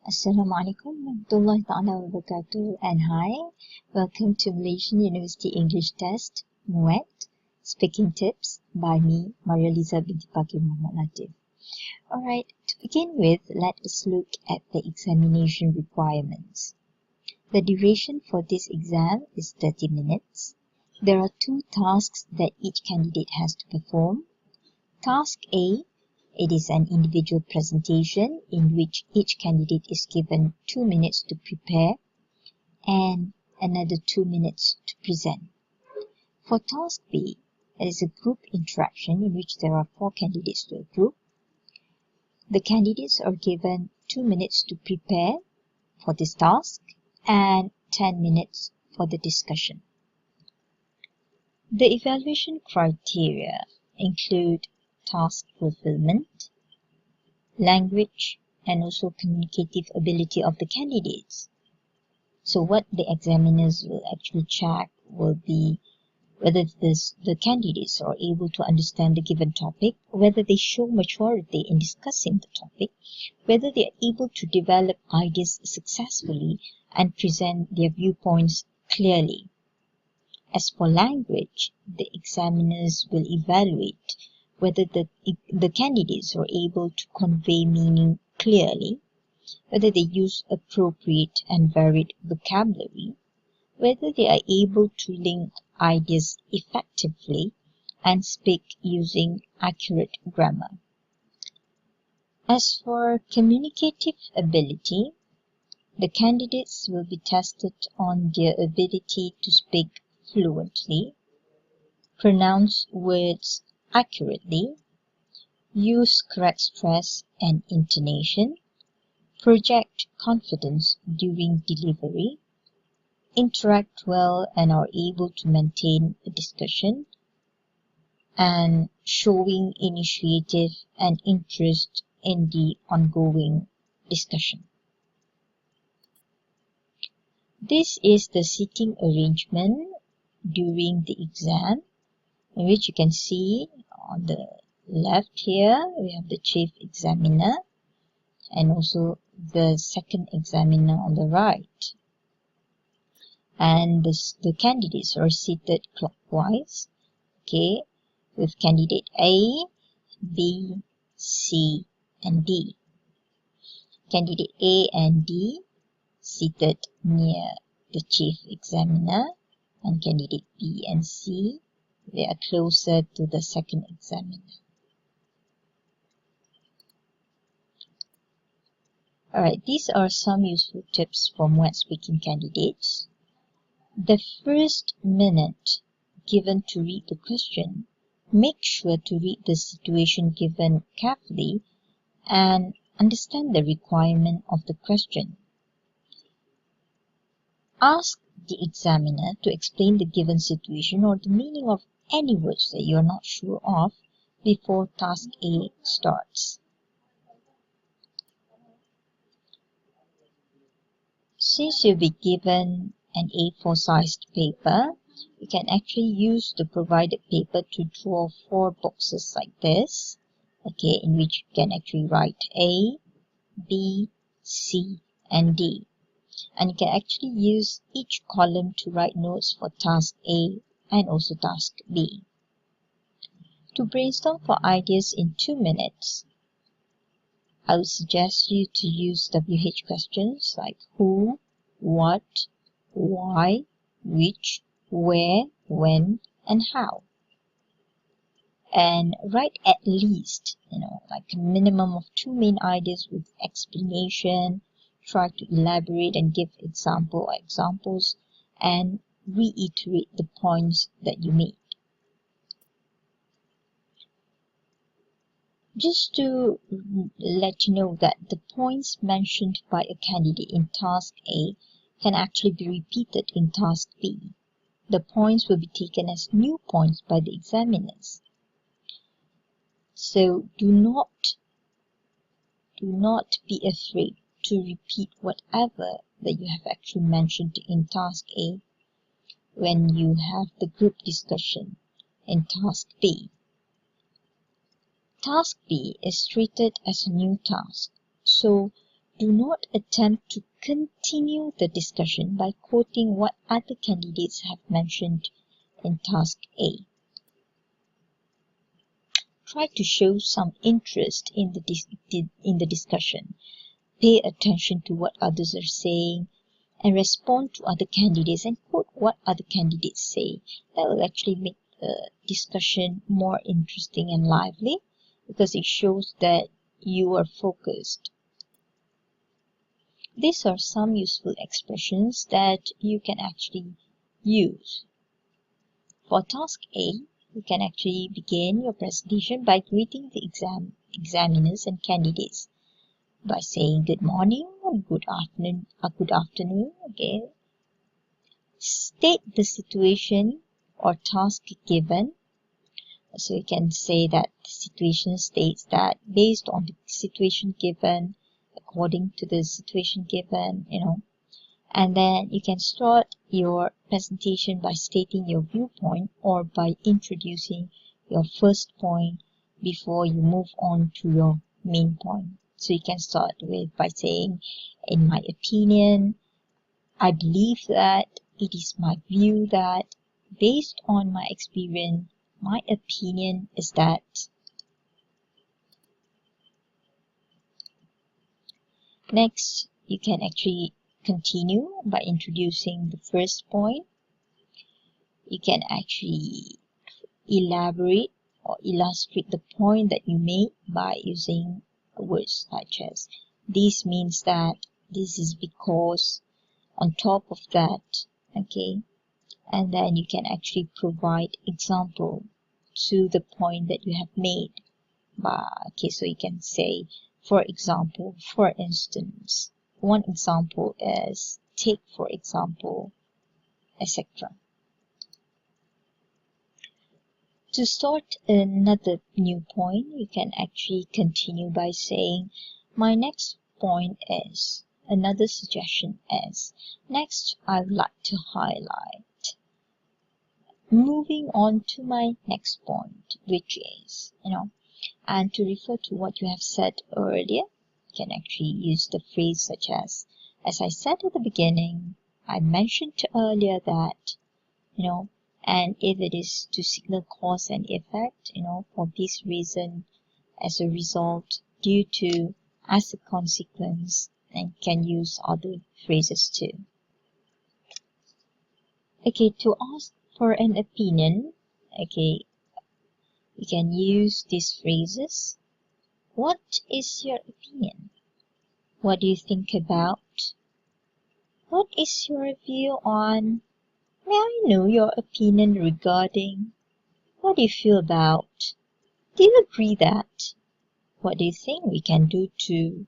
Assalamualaikum warahmatullahi ta'ala wabarakatuh, and hi, welcome to Malaysian University English Test, Muet, Speaking Tips by me, Maria Liza binti Pakir Muhammad Latif. Alright, to begin with, let us look at the examination requirements. The duration for this exam is 30 minutes. There are two tasks that each candidate has to perform. Task A, it is an individual presentation in which each candidate is given 2 minutes to prepare and another 2 minutes to present. For task B, it is a group interaction in which there are 4 candidates to a group. The candidates are given 2 minutes to prepare for this task and 10 minutes for the discussion. The evaluation criteria include task fulfillment, language, and also communicative ability of the candidates. So what the examiners will actually check will be whether the candidates are able to understand the given topic, whether they show maturity in discussing the topic, whether they are able to develop ideas successfully and present their viewpoints clearly. As for language, the examiners will evaluate whether the candidates are able to convey meaning clearly, whether they use appropriate and varied vocabulary, whether they are able to link ideas effectively and speak using accurate grammar. As for communicative ability, the candidates will be tested on their ability to speak fluently, pronounce words accurately, use correct stress and intonation, project confidence during delivery, interact well and are able to maintain a discussion, and showing initiative and interest in the ongoing discussion. This is the seating arrangement during the exam, in which you can see on the left here we have the chief examiner and also the second examiner on the right, and the candidates are seated clockwise, okay, with candidate A, B, C and D. Candidate A and D seated near the chief examiner, and candidate B and C, they are closer to the second examiner. Alright, these are some useful tips for Muet speaking candidates. The first minute given to read the question, make sure to read the situation given carefully and understand the requirement of the question. Ask the examiner to explain the given situation or the meaning of any words that you are not sure of before task A starts. Since you'll be given an A4 sized paper, you can actually use the provided paper to draw 4 boxes like this, okay, in which you can actually write A, B, C and D. And you can actually use each column to write notes for task A and also task B. To brainstorm for ideas in 2 minutes, I would suggest you to use WH questions like who, what, why, which, where, when, and how. And write at least, like a minimum of 2 main ideas with explanation. Try to elaborate and give examples and reiterate the points that you made. Just to let you know that the points mentioned by a candidate in task A can actually be repeated in task B. The points will be taken as new points by the examiners. So do not be afraid to repeat whatever that you have actually mentioned in task A when you have the group discussion in task B. Task B is treated as a new task, so Do not attempt to continue the discussion by quoting what other candidates have mentioned in task A. Try to show some interest in the discussion. Pay attention to what others are saying and respond to other candidates and quote what other candidates say. That will actually make the discussion more interesting and lively because it shows that you are focused. These are some useful expressions that you can actually use. For task A, you can actually begin your presentation by greeting the examiners and candidates by saying good morning or good afternoon. Okay. State the situation or task given. So you can say that the situation states that based on the situation given, according to the situation given, and then you can start your presentation by stating your viewpoint or by introducing your first point before you move on to your main point. So you can start by saying, in my opinion, I believe that it is my view that based on my experience, my opinion is that. Next, you can actually continue by introducing the first point. You can actually elaborate or illustrate the point that you made by using words such as this means that, this is because, on top of that, okay. And then you can actually provide example to the point that you have made. Okay, so you can say, for example, for instance. One example is take for example, etc. To start another new point, you can actually continue by saying, my next point is, another suggestion is, next I would like to highlight. Moving on to my next point, which is, and to refer to what you have said earlier, you can actually use the phrase such as I said at the beginning, I mentioned earlier that, and if it is to signal cause and effect, for this reason, as a result, due to, as a consequence, and can use other phrases too. Okay, to ask for an opinion, okay, you can use these phrases. What is your opinion? What do you think about? What is your view on? May I know your opinion regarding? What do you feel about? Do you agree that? What do you think we can do to?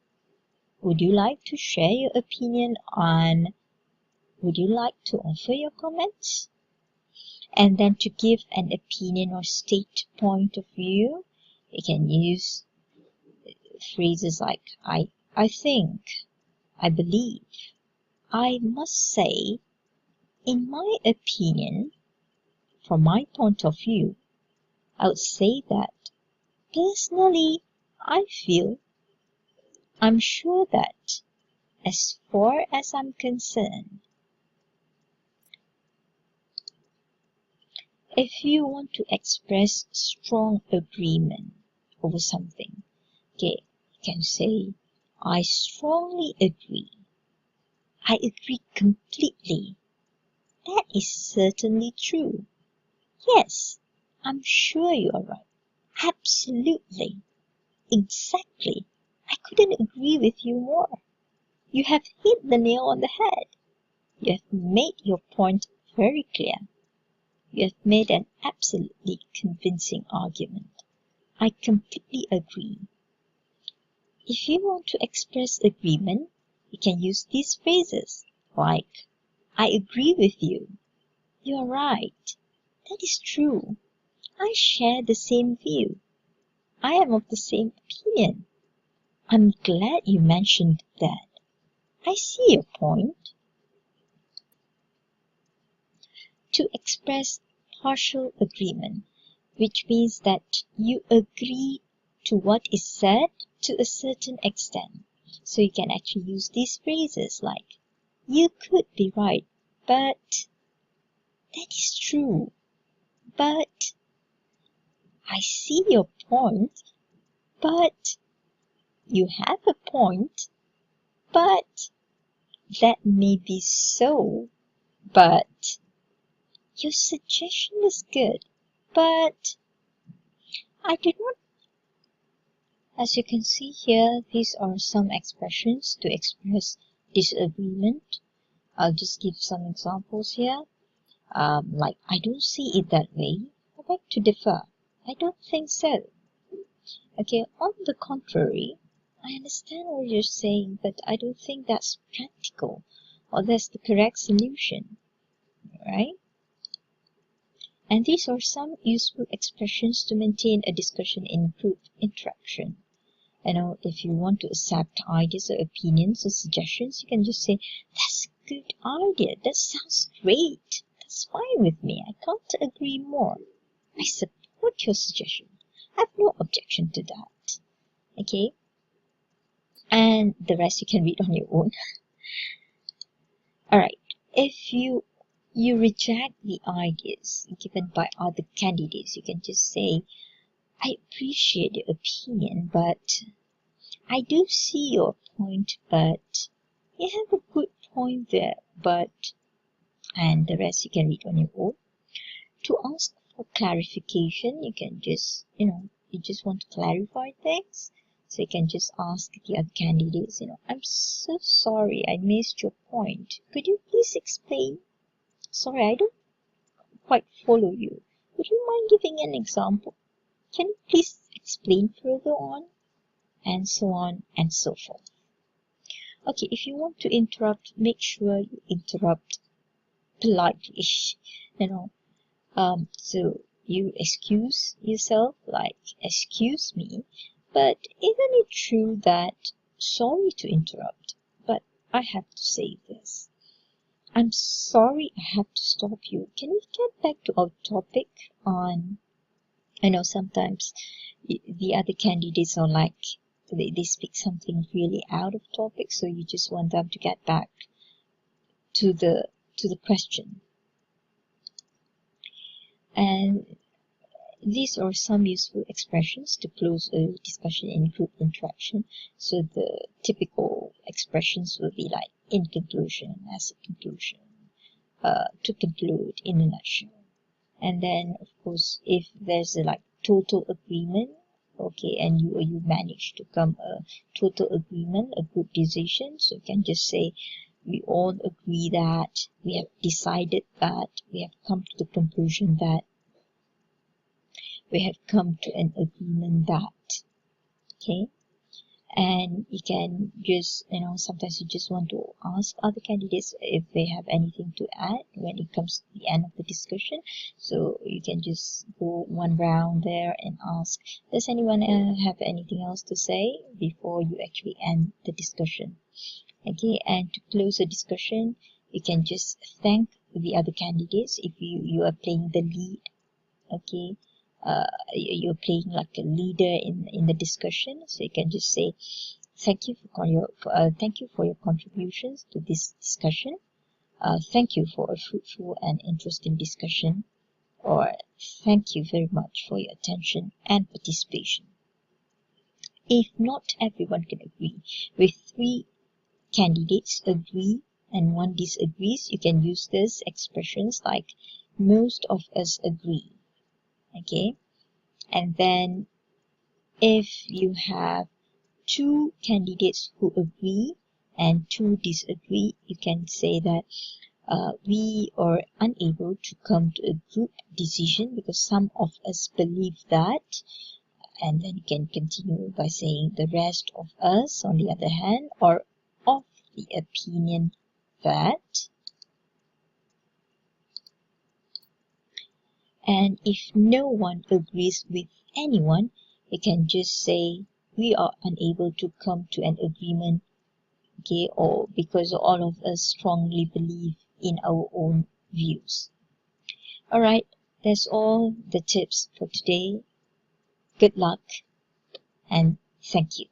Would you like to share your opinion on? Would you like to offer your comments? And then to give an opinion or state point of view, you can use phrases like I think, I believe, I must say, in my opinion, from my point of view, I would say that personally I feel, I'm sure that, as far as I'm concerned. If you want to express strong agreement over something, okay, you can say, I strongly agree. I agree completely. That is certainly true. Yes, I'm sure you are right. Absolutely. Exactly. I couldn't agree with you more. You have hit the nail on the head. You have made your point very clear. You have made an absolutely convincing argument. I completely agree. If you want to express agreement, you can use these phrases like, I agree with you. You're right. That is true. I share the same view. I am of the same opinion. I'm glad you mentioned that. I see your point. To express partial agreement, which means that you agree to what is said to a certain extent. So you can actually use these phrases like, you could be right, but that is true. But I see your point, but you have a point, but that may be so, but your suggestion is good, but I did not. As you can see here, these are some expressions to express disagreement. I'll just give some examples here. Like, I don't see it that way. I beg to differ. I don't think so. Okay, on the contrary, I understand what you're saying, but I don't think that's practical or that's the correct solution, right? And these are some useful expressions to maintain a discussion in group interaction. If you want to accept ideas or opinions or suggestions, you can just say, that's a good idea. That sounds great. That's fine with me. I can't agree more. I support your suggestion. I have no objection to that. Okay? And the rest you can read on your own. Alright. If you reject the ideas given by other candidates, you can just say, I appreciate your opinion, but I do see your point, but you have a good point there, but, and the rest you can read on your own. To ask for clarification, you can just, you just want to clarify things. So you can just ask the other candidates, I'm so sorry I missed your point. Could you please explain? Sorry, I don't quite follow you. Would you mind giving an example? Can you please explain further on? And so on and so forth. Okay, if you want to interrupt, make sure you interrupt politely. So you excuse yourself, like, excuse me, but isn't it true that, sorry to interrupt, but I have to say this. I'm sorry I have to stop you. Can we get back to our topic on, sometimes the other candidates are like, they speak something really out of topic, so you just want them to get back to the question. And these are some useful expressions to close a discussion in group interaction. So the typical expressions will be like, in conclusion, as a conclusion, to conclude, in a nutshell. And then, of course, if there's a total agreement, okay, and you manage to come a total agreement, a good decision, so you can just say, we all agree that, we have decided that, we have come to the conclusion that, we have come to an agreement that, okay. And you can just, sometimes you just want to ask other candidates if they have anything to add when it comes to the end of the discussion. So you can just go one round there and ask, does anyone have anything else to say before you actually end the discussion? Okay, and to close the discussion, you can just thank the other candidates if you are playing the lead. Okay, you're playing like a leader in the discussion, so you can just say, thank you for your contributions to this discussion. Thank you for a fruitful and interesting discussion, or thank you very much for your attention and participation. If not everyone can agree, with 3 candidates agree and 1 disagrees, you can use these expressions like, most of us agree. Okay, and then if you have 2 candidates who agree and 2 disagree, you can say that we are unable to come to a group decision because some of us believe that, and then you can continue by saying the rest of us, on the other hand, are of the opinion that. And if no one agrees with anyone, you can just say, we are unable to come to an agreement, okay, or because all of us strongly believe in our own views. Alright, that's all the tips for today. Good luck and thank you.